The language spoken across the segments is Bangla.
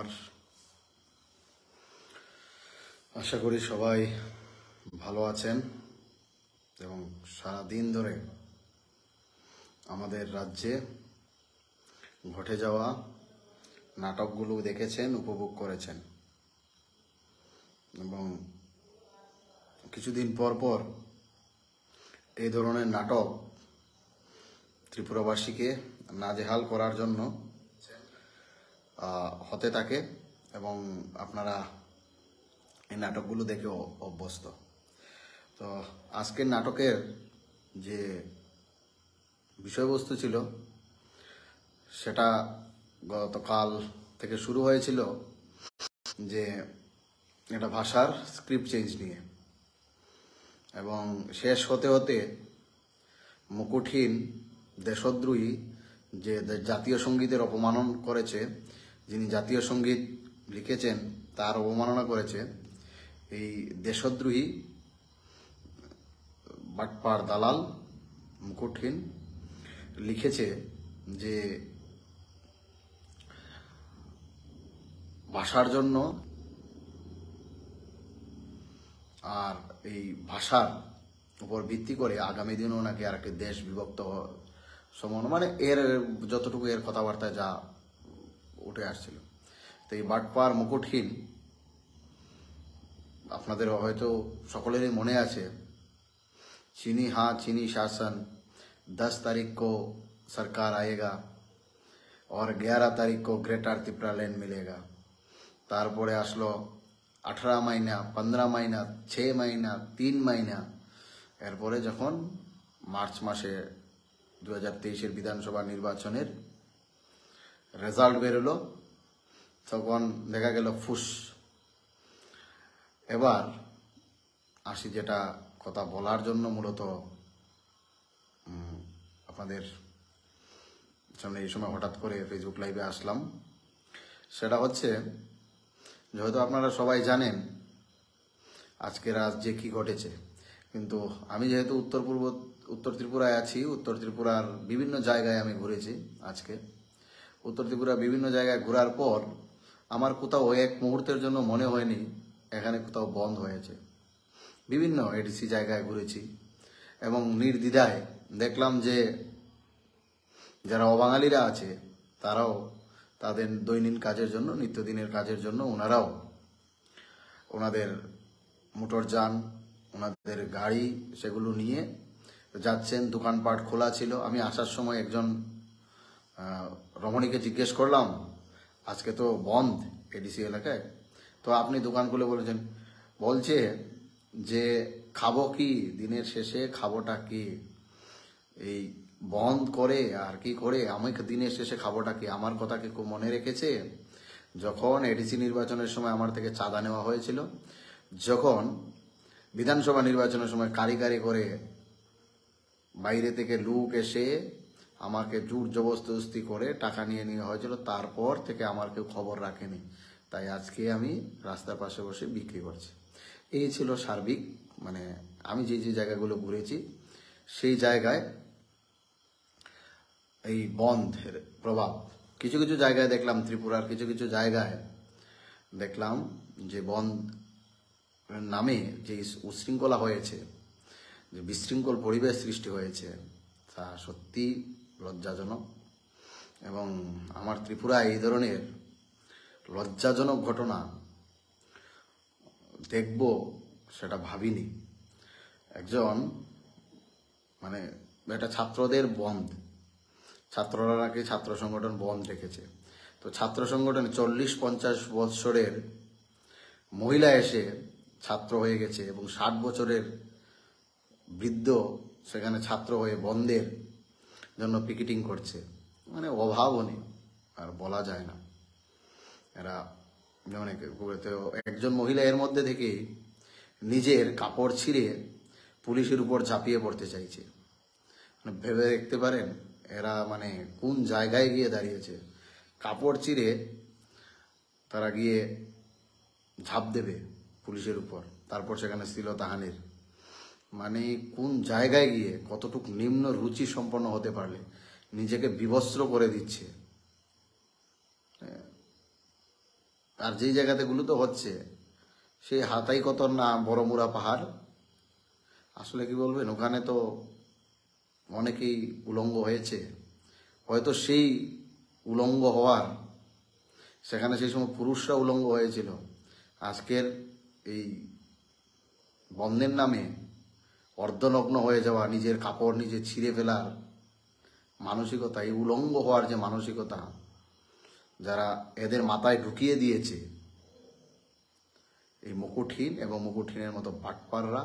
আমার। আশা করি সবাই ভালো আছেন এবং সারা দিন ধরে আমাদের রাজ্যে ঘটে যাওয়া নাটকগুলো দেখেছেন, উপভোগ করেছেন এবং কিছুদিন পর পর এই ধরনের নাটক ত্রিপুরাবাসীকে নাজেহাল করার জন্য হতে থাকে এবং আপনারা এই নাটকগুলো দেখে অভ্যস্ত। তো আজকের নাটকের যে বিষয়বস্তু ছিল সেটা গতকাল থেকে শুরু হয়েছিল যে এটা ভাষার স্ক্রিপ্ট চেঞ্জ নিয়ে, এবং শেষ হতে হতে মুকুটহীন দেশদ্রোহী যে জাতীয় সঙ্গীতের অপমানন করেছে, যিনি জাতীয় সঙ্গীত লিখেছেন তার অবমাননা করেছে, এই দেশদ্রোহী বাটপার দালাল মুকুটহীন লিখেছে যে ভাষার জন্য আর এই ভাষার উপর ভিত্তি করে আগামী দিনও নাকি আর একটি দেশ বিভক্ত সমান, মানে এর যতটুকু এর কথাবার্তায় যা উঠে আসছিল। তো এই বাটপার মুকুটহীন আপনাদের হয়তো সকলেরই মনে আছে, चीनी हाँ चीनी शासन 10 तारीख को सरकार आएगा और 11 तारीख को ग्रेटर त्रिपुरा लैंड मिलेगा। तारपरे आसलो 18 महीना 15 महीना 6 महीना 3 महीना एरपरे जखन मार्च मासे 2023 विधानसभा निर्वाचनेर रेजाल्ट बेरोलो तखन देखा गेल फुस। एबार आसि जेटा কথা বলার জন্য মূলত আপনাদের সামনে এই সময় হঠাৎ করে ফেসবুক লাইভে আসলাম, সেটা হচ্ছে যেহেতু আপনারা সবাই জানেন আজকে রাজ্যে কি ঘটেছে, কিন্তু আমি যেহেতু উত্তর ত্রিপুরায় আছি, উত্তর ত্রিপুরার বিভিন্ন জায়গায় আমি ঘুরেছি। আজকে উত্তর ত্রিপুরা বিভিন্ন জায়গায় ঘোরার পর আমার কোথাও এক মুহূর্তের জন্য মনে হয়নি এখানে কোথাও বন্ধ হয়েছে। বিভিন্ন এডিসি জায়গায় ঘুরেছি এবং নির্দ্বিধায় দেখলাম যে যারা অবাঙালিরা আছে তারাও তাদের দৈনিক কাজের জন্য, নিত্যদিনের কাজের জন্য ওনারাও ওনাদের মোটরযান, ওনাদের গাড়ি সেগুলো নিয়ে যাচ্ছেন। দোকানপাট খোলা ছিল। আমি আসার সময় একজন রমণীকে জিজ্ঞেস করলাম, আজকে তো বন্ধ এডিসি এলাকায়, তো আপনি দোকান খুলে বলেছেন, বলছে যে খাবো কি, দিনের শেষে খাবোটা কি, এই বন্ধ করে আর কি করে আমি দিনের শেষে খাবোটা কি। আমার কথা কি খুব মনে রেখেছে যখন এডিসি নির্বাচনের সময় আমার থেকে চাঁদা নেওয়া হয়েছিল, যখন বিধানসভা নির্বাচনের সময় কারি করে বাইরে থেকে লোক এসে আমাকে জোর জবরদস্তি করে টাকা নিয়ে নেওয়া হয়েছিল, তারপর থেকে আমার কেউ খবর রাখেনি। তাই আজকে আমি রাস্তার পাশে বসে বিক্রি করছি। এই ছিল সার্বিক, মানে আমি যে যে জায়গাগুলো ঘুরেছি সেই জায়গায় এই বন্ধের প্রভাব। কিছু কিছু জায়গায় দেখলাম, ত্রিপুরার কিছু কিছু জায়গায় দেখলাম যে বন্ধ নামে যে উশৃঙ্খলা হয়েছে, যে বিশৃঙ্খল পরিবেশ সৃষ্টি হয়েছে, তা সত্যি লজ্জাজনক। এবং আমার ত্রিপুরায় এই ধরনের লজ্জাজনক ঘটনা দেখব সেটা ভাবিনি। একজন মানে এটা ছাত্রদের বন্ধ, ছাত্ররা নাকি ছাত্র সংগঠন বন্ধ রেখেছে। তো ছাত্র সংগঠন 40-50 বৎসরের মহিলা এসে ছাত্র হয়ে গেছে এবং 60 বছরের বৃদ্ধ সেখানে ছাত্র হয়ে বন্ধের জন্য পিকেটিং করছে। মানে অভাবনীয়, আর বলা যায় না। এরা অনেকে একজন মহিলা এর মধ্যে থেকে নিজের কাপড় ছিঁড়ে পুলিশের উপর ঝাঁপিয়ে পড়তে চাইছে। মানে ভেবে দেখতে পারেন এরা মানে কোন জায়গায় গিয়ে দাঁড়িয়েছে। কাপড় চিরে তারা গিয়ে ঝাঁপ দেবে পুলিশের উপর, তারপর সেখানে শ্লীলতাহানির। মানে কোন জায়গায় গিয়ে কতটুকু নিম্ন রুচি সম্পন্ন হতে পারলে নিজেকে বিবস্ত্র করে দিচ্ছে। আর যেই জায়গাতেগুলো তো হচ্ছে সেই হাতাই কত না বড়মুড়া পাহাড়, আসলে কি বলবেন, ওখানে তো অনেকেই উলঙ্গ হয়েছে। হয়তো সেই উলঙ্গ হওয়ার, সেখানে সেই সময় পুরুষরা উলঙ্গ হয়েছিল, আজকের এই বন্ধের নামে অর্ধনগ্ন হয়ে যাওয়া, নিজের কাপড় নিজে ছিঁড়ে ফেলার মানসিকতা, এই উলঙ্গ হওয়ার যে মানসিকতা যারা এদের মাথায় ঢুকিয়ে দিয়েছে, এই মুকুটহীন এবং মুকুটহীনের মতো বাটপাররা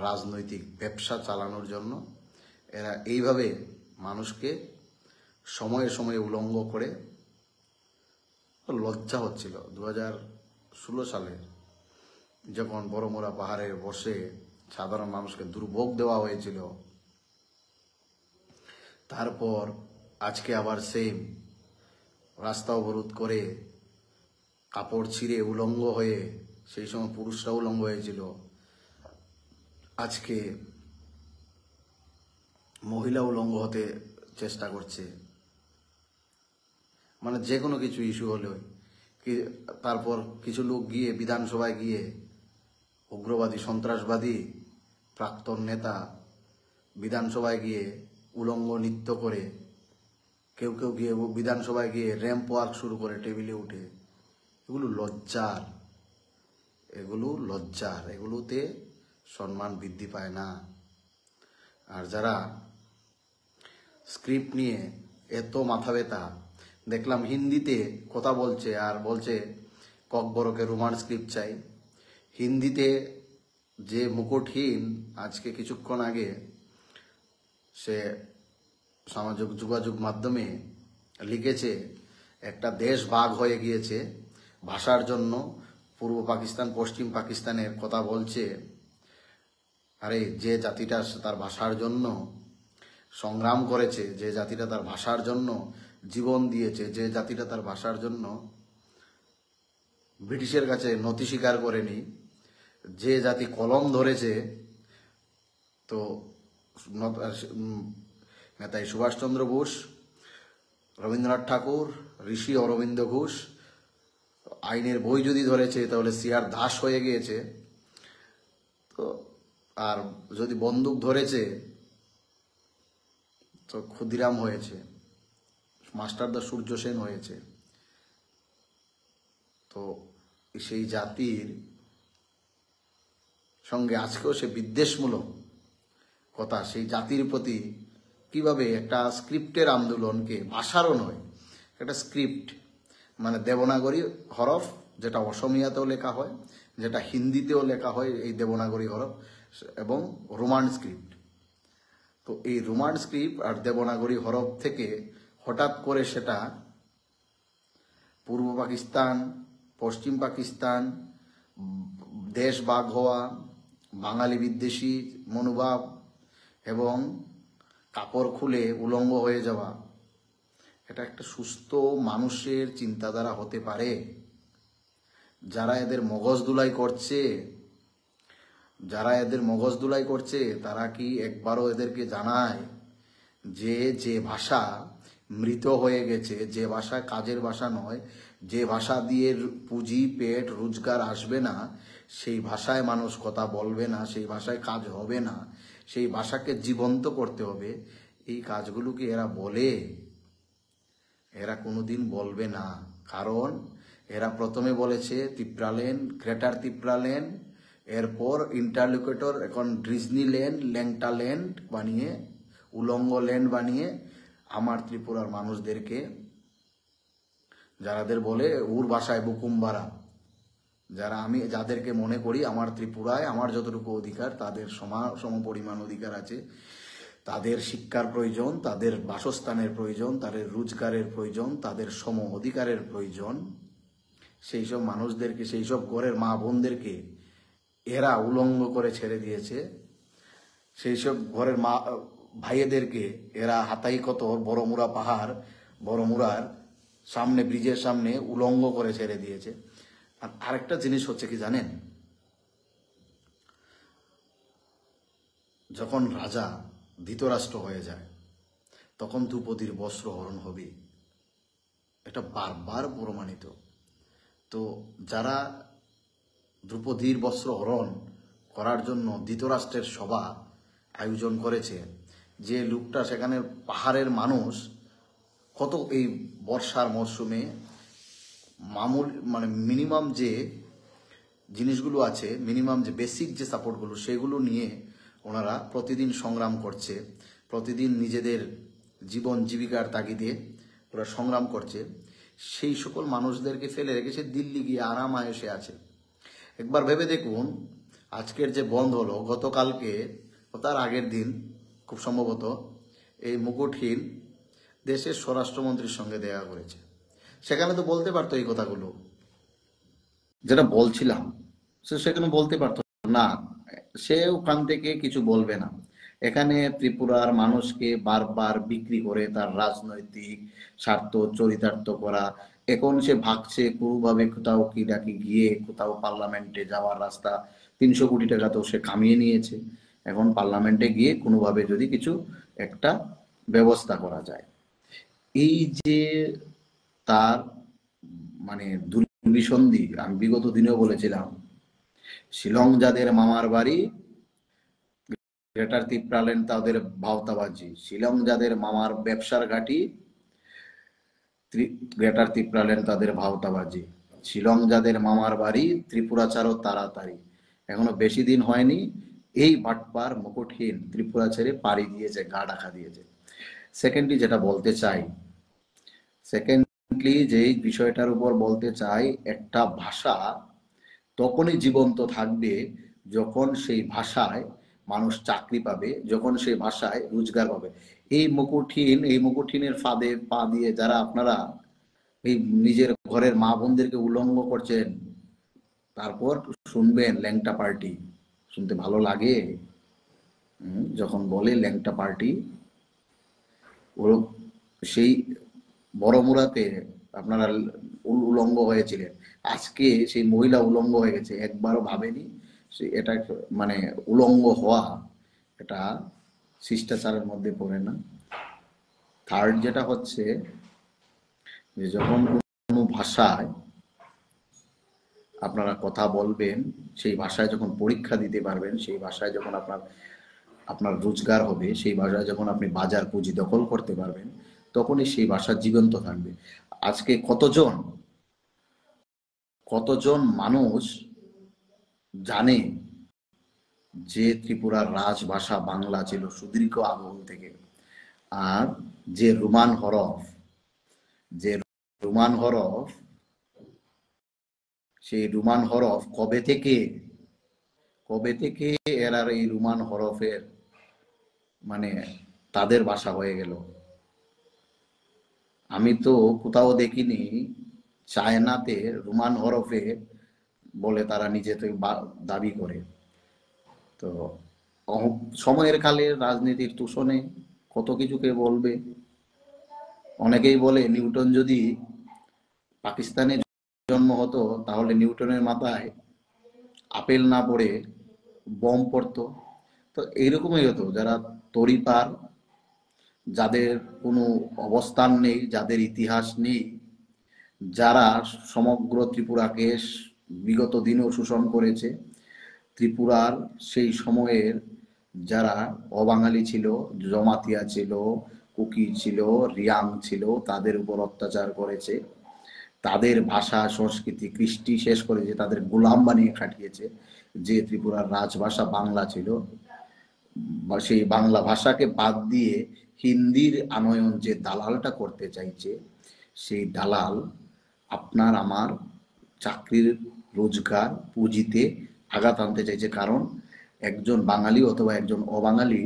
রাজনৈতিক ব্যবসা চালানোর জন্য এরা এইভাবে মানুষকে সময়ে সময়ে উলঙ্গ করে। লজ্জা হচ্ছিল 2016 সালে যখন বড়মুড়া পাহাড়ে বসে সাধারণ মানুষকে দুর্ভোগ দেওয়া হয়েছিল, তারপর আজকে আবার সেম রাস্তা অবরোধ করে কাপড় ছিঁড়ে উলঙ্গ হয়ে, সেই সময় পুরুষরা উলঙ্গ হয়েছিল, আজকে মহিলা উলঙ্গ হতে চেষ্টা করছে। মানে যে কোনো কিছু ইস্যু হলে কি, তারপর কিছু লোক গিয়ে বিধানসভায় গিয়ে উগ্রবাদী সন্ত্রাসবাদী প্রাক্তন নেতা বিধানসভায় গিয়ে উলঙ্গ নৃত্য করে, কেউ কেউ গিয়ে বিধানসভায় গিয়ে র্যাম্প ওয়ার্ক শুরু করে টেবিলে উঠে। এগুলো লজ্জার, এগুলোতে সম্মান বৃদ্ধি পায় না। আর যারা স্ক্রিপ্ট নিয়ে এত মাথা ব্যথা, দেখলাম হিন্দিতে কথা বলছে আর বলছে ককবরকে রোমান স্ক্রিপ্ট চাই। হিন্দিতে যে মুকুটহীন আজকে কিছুক্ষণ আগে সে সামাজিক যোগাযোগ মাধ্যমে লিখেছে, একটা দেশ ভাগ হয়ে গিয়েছে ভাষার জন্য, পূর্ব পাকিস্তান পশ্চিম পাকিস্তানের কথা বলছে। আরে যে জাতিটা তার ভাষার জন্য সংগ্রাম করেছে, যে জাতিটা তার ভাষার জন্য জীবন দিয়েছে, যে জাতিটা তার ভাষার জন্য ব্রিটিশের কাছে নতি স্বীকার করেনি, যে জাতি কলম ধরেছে, তো নেতাজি সুভাষচন্দ্র বোস, রবীন্দ্রনাথ ঠাকুর, ঋষি অরবিন্দ ঘোষ, আইনের বই যদি ধরেছে তাহলে সিআর দাস হয়ে গিয়েছে, তো আর যদি বন্দুক ধরেছে তো ক্ষুদিরাম হয়েছে, মাস্টারদা সূর্য সেন হয়েছে। তো সেই জাতির সঙ্গে আজকেও সে বিদ্বেষমূলক কথা, সেই জাতির প্রতি কিভাবে একটা স্ক্রিপ্টের আন্দোলনকে, ভাষারও নয়, একটা স্ক্রিপ্ট মানে দেবনাগরী হরফ, যেটা অসমীয়াতেও লেখা হয়, যেটা হিন্দিতেও লেখা হয় এই দেবনাগরী হরফ, এবং রোমান স্ক্রিপ্ট। তো এই রোমান স্ক্রিপ্ট আর দেবনাগরী হরফ থেকে হঠাৎ করে সেটা পূর্ব পাকিস্তান পশ্চিম পাকিস্তান, দেশ ভাগ হওয়া, বাঙালি বিদ্বেষী মনোভাব এবং কাপড় খুলে উলঙ্গ হয়ে যাওয়া, এটা একটা সুস্থ মানুষের চিন্তাধারা হতে পারে? যারা এদের মগজ ধুলাই করছে তারা কি একবারও এদেরকে জানায় যে ভাষা মৃত হয়ে গেছে, যে ভাষা কাজের ভাষা নয়, যে ভাষা দিয়ে পুঁজি পেট রোজগার আসবে না, সেই ভাষায় মানুষ কথা বলবে না, সেই ভাষায় কাজ হবে না, সেই ভাষাকে জীবন্ত করতে হবে, এই কাজগুলো কি এরা বলে? এরা কোনোদিন বলবে না। কারণ এরা প্রথমে বলেছে তিপ্রালেন, গ্রেটার তিপ্রালেন, এরপর ইন্টারলোকেটর, এখন ডিজনিল্যান্ড, ল্যাংটাল্যান্ড বানিয়ে, উলঙ্গ ল্যান্ড বানিয়ে আমার ত্রিপুরার মানুষদেরকে, যারাদের বলে ওর ভাষায় বুকুমবারা, যাদেরকে মনে করি আমার ত্রিপুরায় আমার যতটুকু অধিকার, তাদের সম পরিমাণ অধিকার আছে, তাদের শিক্ষার প্রয়োজন, তাদের বাসস্থানের প্রয়োজন, তাদের রোজগারের প্রয়োজন, তাদের সম অধিকারের প্রয়োজন, সেই সব মানুষদেরকে, সেই সব ঘরের মা বোনদেরকে এরা উলঙ্গ করে ছেড়ে দিয়েছে। সেই সব ঘরের মা ভাইয়েদেরকে এরা হাতাই কত বড়মুড়া পাহাড়, বড়মুড়ার সামনে, ব্রিজের সামনে উলঙ্গ করে ছেড়ে দিয়েছে। আর আরেকটা জিনিস হচ্ছে কি জানেন, যখন রাজা ধৃতরাষ্ট্র হয়ে যায় তখন দ্রৌপদীর বস্ত্র হরণ হবে, এটা বারবার প্রমাণিত। তো যারা দ্রৌপদীর বস্ত্র হরণ করার জন্য ধৃতরাষ্ট্রের সভা আয়োজন করেছে, যে লোকটা সেখানে পাহাড়ের মানুষ কত এই বর্ষার মরশুমে মামুল মানে মিনিমাম যে জিনিসগুলো আছে, মিনিমাম যে বেসিক যে সাপোর্টগুলো সেগুলো নিয়ে ওনারা প্রতিদিন সংগ্রাম করছে, প্রতিদিন নিজেদের জীবন জীবিকার তাগিদে ওরা সংগ্রাম করছে। সেই সকল মানুষদেরকে ফেলে রেখেছে দিল্লি গিয়ে আরাম আয়েসে আছে। একবার ভেবে দেখুন, আজকের যে বন্ধ হলো, গতকালকে তার আগের দিন খুব সম্ভবত এই মুকুটহীন দেশের স্বরাষ্ট্রমন্ত্রীর সঙ্গে দেখা করেছে। সেখানে তো বলতে পারতো এই কথাগুলো, যেটা বলছিলাম, সেখানে বলতে পারতো না, সে ওখান থেকে কিছু বলবে না। এখানে ত্রিপুরার মানুষকে বারবার বিক্রি করে তার রাজনৈতিক স্বার্থ চরিতার্থ করা। এখন সে ভাগছে কোনোভাবে কোথাও কি ডাকি গিয়ে কোথাও পার্লামেন্টে যাওয়ার রাস্তা, 300 কোটি টাকা তো সে কামিয়ে নিয়েছে। এখন পার্লামেন্টে গিয়ে কোনোভাবে যদি কিছু একটা ব্যবস্থা করা যায়, এই যে তার মানে দুর্বিসন্ধি, আমি বিগত দিনেও বলেছিলাম, শিলং যাদের মামার বাড়ি, গ্রেটার ত্রিপুরাল্যান্ড তাদের ভাওতাবাজি। শিলং যাদের মামার ব্যবসার ঘাঁটি, গ্রেটার ত্রিপুরাল্যান্ড তাদের ভাওতাবাজি। শিলং যাদের মামার বাড়ি, ত্রিপুরা ছাড়ো তাড়াতাড়ি। এখনো বেশি দিন হয়নি, এই বাটপার মুকুটহীন ত্রিপুরা ছেড়ে পাড়ি দিয়েছে, গা ঢাকা দিয়েছে। সেকেন্ডলি যেটা বলতে চাই, যে বিষয়টার উপর বলতে চাই, একটা ভাষা তখনই জীবন্ত থাকবে যখন সেই ভাষায় মানুষ চাকরি পাবে, যখন সেই ভাষায় রোজগার পাবে। এই মুকুটহীনের ফাঁদে পা দিয়ে যারা আপনারা এই নিজের ঘরের মা বোনদেরকে উলঙ্গ করছেন, তারপর শুনবেন ল্যাংটা পার্টি। শুনতে ভালো লাগে যখন বলে ল্যাংটা পার্টি। ওর সেই বড় মুরাতে আপনারা উলঙ্গ হয়েছিলেন, আজকে সেই মহিলা উলঙ্গ হয়ে গেছে, একবারও ভাবেনি এটা মানে উলঙ্গ হওয়া এটা শিষ্টাচারের মধ্যে পড়ে না। থার্ড যেটা হচ্ছে যে যখন কোনো ভাষায় আপনারা কথা বলবেন, সেই ভাষায় যখন পরীক্ষা দিতে পারবেন, সেই ভাষায় যখন আপনার রোজগার হবে, সেই ভাষায় যখন আপনি বাজার পুঁজি দখল করতে পারবেন, তখনই সেই ভাষা জীবন্ত থাকবে। আজকে কতজন মানুষ জানে যে ত্রিপুরার রাজভাষা বাংলা ছিল সুদীর্ঘ আগমন থেকে? আর যে রোমান হরফ, সেই রোমান হরফ কবে থেকে এরা এই রোমান হরফের মানে তাদের ভাষা হয়ে গেল? আমি তো কোথাও দেখিনি চায়নাতে রোমান হরফে বলে তারা নিজেদের দাবি করে। তো সময়ের কালে রাজনীতির তুষণে কত কিছুকে বলবে। অনেকেই বলে নিউটন যদি পাকিস্তানে জন্ম হতো তাহলে নিউটনের মাথায় আপেল না পড়ে বম পড়তো। তো এইরকমই হতো, যারা তড়িপার, যাদের কোনো অবস্থান নেই, যাদের ইতিহাস নেই, যারা সমগ্র ত্রিপুরাকে বিগত দিনেও শোষণ করেছে, ত্রিপুরার সেই সময়ের যারা অবাঙালি ছিল, জমাতিয়া ছিল, কুকি ছিল, রিয়াং ছিল, তাদের উপর অত্যাচার করেছে, তাদের ভাষা সংস্কৃতি কৃষ্টি শেষ করেছে, তাদের গোলাম বানিয়ে খাটিয়েছে। যে ত্রিপুরার রাজভাষা বাংলা ছিল, সেই বাংলা ভাষাকে বাদ দিয়ে হিন্দির আনয়ন যে দালালটা করতে চাইছে, সেই দালাল আপনার আমার চাকরির রোজগার পুঁজিতে আঘাত আনতে চাইছে। কারণ একজন বাঙালি অথবা একজন অবাঙালি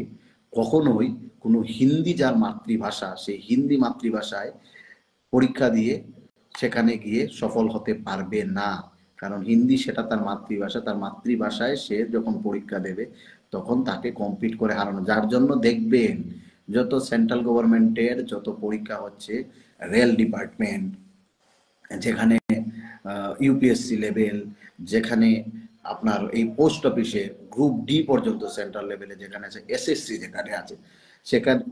কখনোই কোনো হিন্দি যার মাতৃভাষা, সেই হিন্দি মাতৃভাষায় পরীক্ষা দিয়ে সেখানে গিয়ে সফল হতে পারবে না। কারণ হিন্দি সেটা তার মাতৃভাষা, তার মাতৃভাষায় সে যখন পরীক্ষা দেবে তখন তাকে কমপ্লিট করে হারানো। যার জন্য দেখবেন যত সেন্ট্রাল গভর্নমেন্টের যত পরীক্ষা হচ্ছে, রেল ডিপার্টমেন্ট, যেখানে ইউপিএসসি লেভেল, যেখানে আপনার এই পোস্ট অফিসে গ্রুপ ডি পর্যন্ত সেন্ট্রাল লেভেলে যেখানে আছে, এসএসসি যেখানে আছে, সেখানে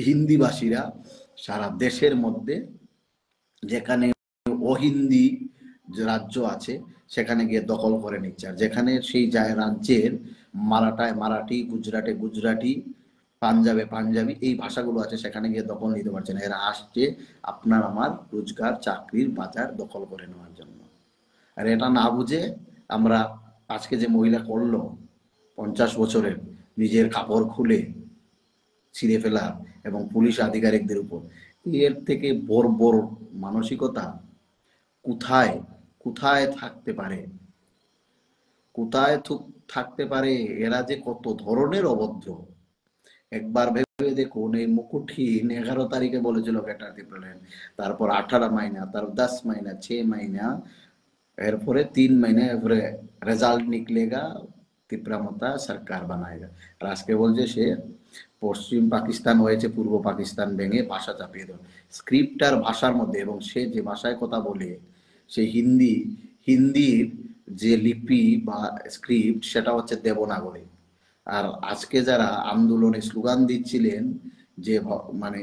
হিন্দিভাষীরা সারা দেশের মধ্যে, যেখানে অহিন্দি যে রাজ্য আছে সেখানে গিয়ে দখল করে নিচ্ছে, আর যেখানে সেই রাজ্যের মারাঠায় মারাঠি, গুজরাটে গুজরাটি, পাঞ্জাবে পাঞ্জাবি এই ভাষাগুলো আছে সেখানে গিয়ে দখল নিতে পারছে না। এরা আসছে আপনার আমার রোজগার চাকরির বাজার দখল করে নেওয়ার জন্য। আর এটা না বুঝে আমরা আজকে যে মহিলা করলো 50 বছরের, নিজের কাপড় খুলে ছিঁড়ে ফেলা এবং পুলিশ আধিকারিকদের উপর, এর থেকে বর্বর মানসিকতা কোথায় কোথায় থাকতে পারে? কোথায় থাকতে পারে? এরা যে কত ধরনের অভদ্র একবার ভেবে দেখুন। এই মুকুটহীন 11 তারিখে বলেছিল ক্যাটারতি প্ল্যান, তারপর 18 মहीना, তারপর 10 महीना, 6 महीना, এরপরে 3 महीने, এরপরে রেজাল্ট নিকলেগা, তিপ্রামতা সরকার বানায়েগা। আর আজকে বলছে সে পশ্চিম পাকিস্তান হয়েছে পূর্ব পাকিস্তান ভেঙে ভাষা চাপিয়ে দেবে স্ক্রিপ্ট আর ভাষার মধ্যে। এবং সে যে ভাষায় কথা বলে, সে হিন্দির যে লিপি বা স্ক্রিপ্ট সেটা হচ্ছে দেবনাগরী। আর আজকে যারা আন্দোলনে স্লোগান দিচ্ছিলেন যে মানে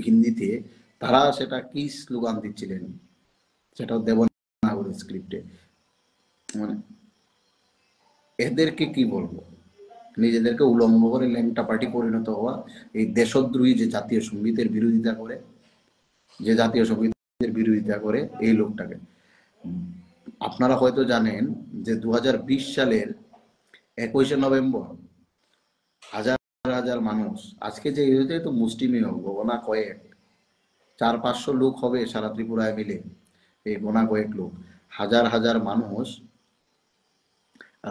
হিন্দিতে, তারা সেটা কি স্লোগান দিচ্ছিলেন সেটাও দেবনাগরী স্ক্রিপ্টে। মানে এদেরকে কি বলবো, নিজেদেরকে উলঙ্গ করে ল্যাংটা পার্টি পরিণত হওয়া, এই দেশদ্রোহী যে জাতীয় সঙ্গীতের বিরোধিতা করে, যে জাতীয় সঙ্গীতের বিরোধিতা করে এই লোকটাকে। আপনারা হয়তো জানেন যে 2020 সালের 21শে নভেম্বর হাজার হাজার মানুষ, আজকে যে হয়েছে তো মুষ্টিমেয় গোনা কয়েক, 400-500 লোক হবে সারা ত্রিপুরায় মিলে, এই গোনা কয়েক লোক, হাজার হাজার মানুষ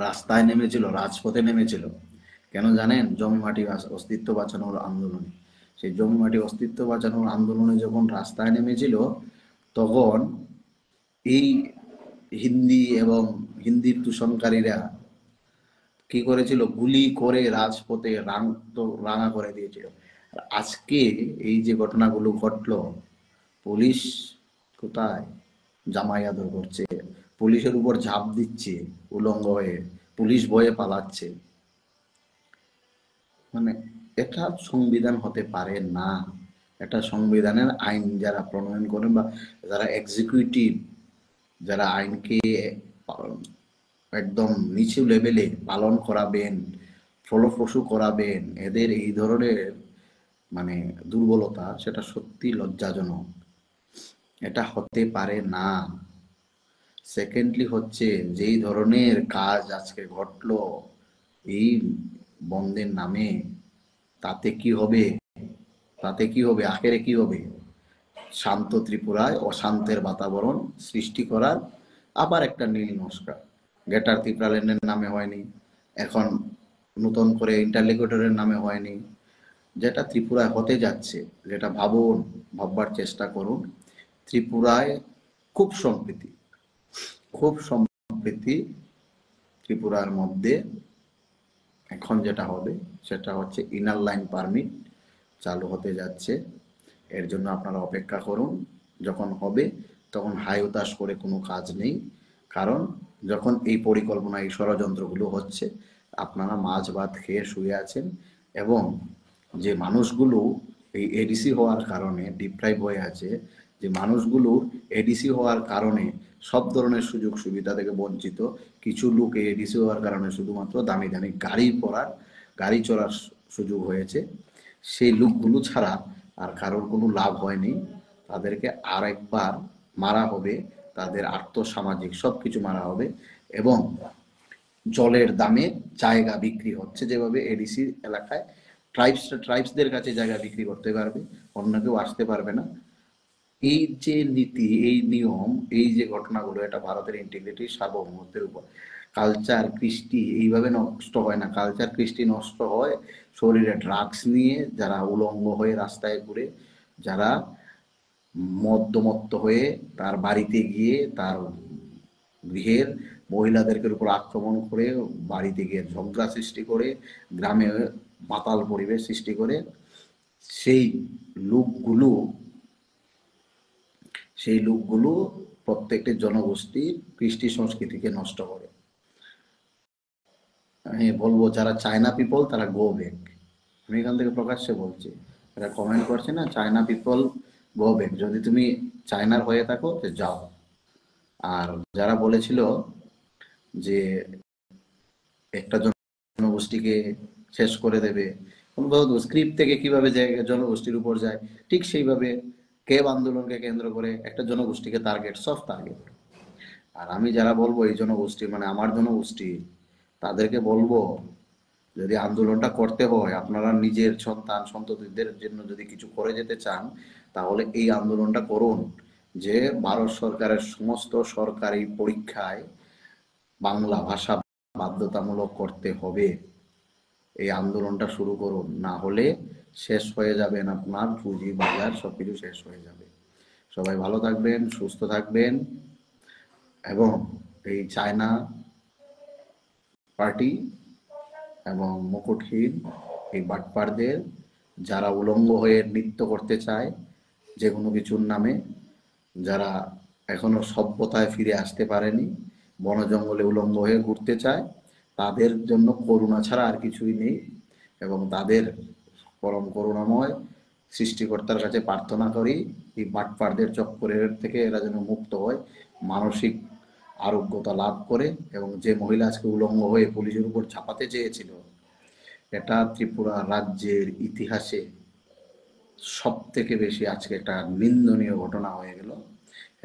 রাস্তায় নেমেছিল, রাজপথে নেমেছিল। কেন জানেন? জমি মাটি অস্তিত্ব বাঁচানোর আন্দোলনে। সেই জমি মাটি অস্তিত্ব বাঁচানোর আন্দোলনে যখন রাস্তায় নেমেছিল, তখন এই হিন্দি এবং হিন্দির দূষণকারীরা কি করেছিল? গুলি করে রাজপথে রাঙা করে দিয়েছিল। আর আজকে এই যে ঘটনাগুলো ঘটলো, পুলিশ কোথায়? জামাই আদর করছে, পুলিশের উপর ঝাঁপ দিচ্ছে উলঙ্গ হয়ে, পুলিশ ভয়ে পালাচ্ছে। মানে এটা সংবিধান হতে পারে না। এটা সংবিধানের আইন যারা প্রণয়ন করেন বা যারা এক্সিকিউটিভ, যারা আইনকে একদম নিচু লেভেলে পালন করাবেন, ফলপ্রসূ করাবেন, এদের এই ধরনের মানে দুর্বলতা, সেটা সত্যি লজ্জাজনক। এটা হতে পারে না। সেকেন্ডলি হচ্ছে যেই ধরনের কাজ আজকে ঘটলো এই বন্ধের নামে, তাতে কি হবে? তাতে কি হবে? আখেরে কি হবে? শান্ত ত্রিপুরায় অশান্তের বাতাবরণ সৃষ্টি করার আবার একটা নীল নকশা। গ্রেটার ত্রিপুরা ল্যান্ডের নামে হয়নি, এখন নতুন করে ইন্টারলিগেটরের নামে হয়নি, যেটা ত্রিপুরায় হতে যাচ্ছে, যেটা ভাবুন, ভাববার চেষ্টা করুন। ত্রিপুরায় খুব সম্প্রীতি, খুব সম্প্রীতি ত্রিপুরার মধ্যে এখন যেটা হবে সেটা হচ্ছে ইনার লাইন পারমিট চালু হতে যাচ্ছে। এর জন্য আপনারা অপেক্ষা করুন। যখন হবে তখন হাই উতাস করে কোনো কাজ নেই। কারণ যখন এই পরিকল্পনা, এই ষড়যন্ত্রগুলো হচ্ছে, আপনারা মাছ ভাত খেয়ে শুয়ে আছেন এবং যে মানুষগুলো এই এডিসি হওয়ার কারণে ডিপ্রাইভ হয়ে আছে, যে মানুষগুলো এডিসি হওয়ার কারণে সব ধরনের সুযোগ সুবিধা থেকে বঞ্চিত, কিছু লোক এই এডিসি হওয়ার কারণে শুধুমাত্র দামি দামি গাড়ি চড়ার সুযোগ হয়েছে, সেই লোকগুলো ছাড়া আর কারোর কোনো লাভ হয়নি। তাদেরকে আর একবার মারা হবে, তাদের আর্থসামাজিক সব কিছু মারা হবে। এবং জলের দামে জায়গা বিক্রি হচ্ছে যেভাবে এডিসি এলাকায়, ট্রাইবসদের কাছে জায়গা বিক্রি করতে পারবে, অন্য কেউ আসতে পারবে না। এই যে নীতি, এই নিয়ম, এই যে ঘটনাগুলো, এটা ভারতের ইন্টিগ্রিটি, সার্বভৌমত্বের উপর। কালচার কৃষ্টি এইভাবে নষ্ট হয় না। কালচার কৃষ্টি নষ্ট হয় শরীরে ড্রাগস নিয়ে, যারা উলঙ্গ হয়ে রাস্তায় ঘুরে, যারা মদ্যমত্ত হয়ে তার বাড়িতে গিয়ে তার গৃহের মহিলাদেরকে উপর আক্রমণ করে, বাড়িতে গিয়ে ঝগড়া সৃষ্টি করে, গ্রামে মাতাল পরিবেশ সৃষ্টি করে, সেই লোকগুলো সেই লোকগুলো প্রত্যেকটি জনগোষ্ঠীর কৃষ্টি সংস্কৃতিকে নষ্ট করে। আমি বলবো যারা চায়না পিপল তারা গো ব্যাক। আমি এখান থেকে প্রকাশ্যে বলছি, এরা কমেন্ট করছে না, চায়না পিপল গো ব্যাক। যদি তুমি চায়নার হয়ে থাকো তো যাও, আর যারা বলেছিল যে একটা জনগোষ্ঠীকে শেষ করে দেবে, স্ক্রিপ্ট থেকে কিভাবে জনগোষ্ঠীর উপর যায়, ঠিক সেইভাবে কেব আন্দোলনকে কেন্দ্র করে একটা জনগোষ্ঠীকে টার্গেট, সফট টার্গেট। আর আমি যারা বলবো এই জনগোষ্ঠী মানে আমার জনগোষ্ঠী, তাদেরকে বলবো যদি আন্দোলনটা করতে হয়, আপনারা নিজের সন্তান সন্ততিদের জন্য যদি কিছু করে যেতে চান, তাহলে এই আন্দোলনটা করুন যে ভারত সরকারের সমস্ত সরকারি পরীক্ষায় বাংলা ভাষা বাধ্যতামূলক করতে হবে। এই আন্দোলনটা শুরু করুন, না হলে শেষ হয়ে যাবেন, আপনার পুঁজি বাজার সবকিছু শেষ হয়ে যাবে। সবাই ভালো থাকবেন, সুস্থ থাকবেন, এবং এই চায়না পার্টি এবং মুকুটহীন এই বাটপারদের, যারা উলঙ্গ হয়ে নৃত্য করতে চায় যে কোনো কিছুর নামে, যারা এখনো সভ্যতায় ফিরে আসতে পারেনি, বন জঙ্গলে উলঙ্গ হয়ে ঘুরতে চায়, তাদের জন্য করুণা ছাড়া আর কিছুই নেই। এবং তাদের পরম করুণাময় সৃষ্টিকর্তার কাছে প্রার্থনা করি এই বাটপারদের চক্করের থেকে এরা যেন মুক্ত হয়, মানসিক আরোগ্যতা লাভ করে। এবং যে মহিলা আজকে উলঙ্গ হয়ে পুলিশের উপর ঝাঁপাতে চেয়েছিল, এটা ত্রিপুরা রাজ্যের ইতিহাসে সব থেকে বেশি আজকে একটা নিন্দনীয় ঘটনা হয়ে গেল।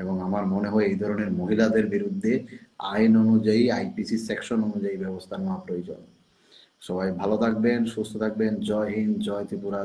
এবং আমার মনে হয় এই ধরনের মহিলাদের বিরুদ্ধে আইন অনুযায়ী, আইপিসি সেকশন অনুযায়ী ব্যবস্থা নেওয়া প্রয়োজন। সবাই ভালো থাকবেন, সুস্থ থাকবেন। জয় হিন্দ, জয় ত্রিপুরা।